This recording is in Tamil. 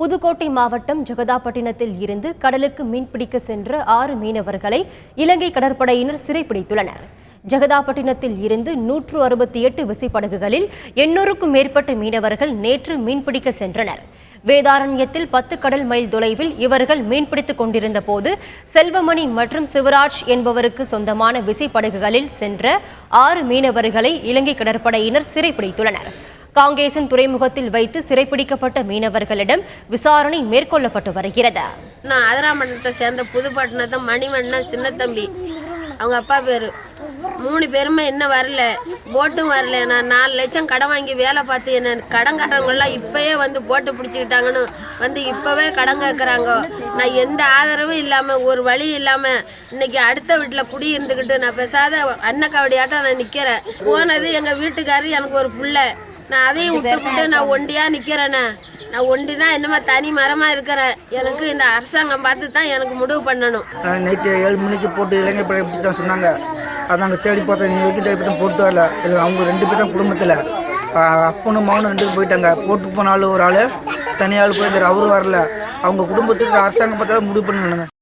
புதுக்கோட்டை மாவட்டம் ஜெகதாப்பட்டினத்தில் இருந்து கடலுக்கு மீன்பிடிக்க சென்ற 6 மீனவர்களை இலங்கை கடற்படையினர் சிறைப்பிடித்துள்ளனர். ஜெகதாப்பட்டினத்தில் இருந்து 168 விசைப்படகுகளில் 800க்கும் மேற்பட்ட மீனவர்கள் நேற்று மீன்பிடிக்க சென்றனர். வேதாரண்யத்தில் 10 கடல் மைல் தொலைவில் இவர்கள் மீன்பிடித்துக் கொண்டிருந்த போது செல்வமணி மற்றும் சிவராஜ் என்பவருக்கு சொந்தமான விசைப்படகுகளில் சென்ற 6 மீனவர்களை இலங்கை கடற்படையினர் சிறைப்பிடித்துள்ளனர். காங்கேசன் துறைமுகத்தில் வைத்து சிறைப்பிடிக்கப்பட்ட மீனவர்களிடம் விசாரணை மேற்கொள்ளப்பட்டு வருகிறது. நான் அதிராமட்டத்தை சேர்ந்த புதுப்பட்டினத்தை மணிவண்ணன் சின்னத்தம்பி, அவங்க அப்பா பேர். 3 பேருமே இன்னும் வரல, போட்டும் வரல. நான் 4 லட்சம் கடன் வாங்கி வேலை பார்த்து என்ன கடன்காரங்களாம் இப்போயே வந்து போட்டு பிடிச்சிக்கிட்டாங்கன்னு வந்து இப்போவே கடன் கேட்குறாங்க. நான் எந்த ஆதரவும் இல்லாமல் ஒரு வழி இல்லாமல் இன்னைக்கு அடுத்த வீட்டில் குடி இருந்துக்கிட்டு நான் பேசாத அன்னக்காவடியாட்டம் நான் நிற்கிறேன். போனது எங்கள் வீட்டுக்காரர், எனக்கு ஒரு பிள்ளை. நான் அதையும் விட்டு நான் ஒண்டியாக நிற்கிறேண்ணே. நான் ஒண்டி தான் என்னமா தனி மரமாக இருக்கிறேன். எனக்கு இந்த அரசாங்கம் பார்த்து தான் எனக்கு முடிவு பண்ணணும். நைட்டு 7 மணிக்கு போட்டு இலங்கை படை பிடிச்சி தான் சொன்னாங்க. அது அங்கே தேடி பார்த்தா இன்னி வரைக்கும் தேடி பார்த்தா போட்டு வரல. இது அவங்க 2 பேர் தான் குடும்பத்தில். அப்பனும் மகனும் 2 பேர் போயிட்டாங்க. போட்டு போன ஆள் ஒரு ஆள், தனி ஆள் போயிருந்தார், அவரும் வரல. அவங்க குடும்பத்துக்கு அரசாங்கம் பார்த்தா முடிவு பண்ணணுங்க.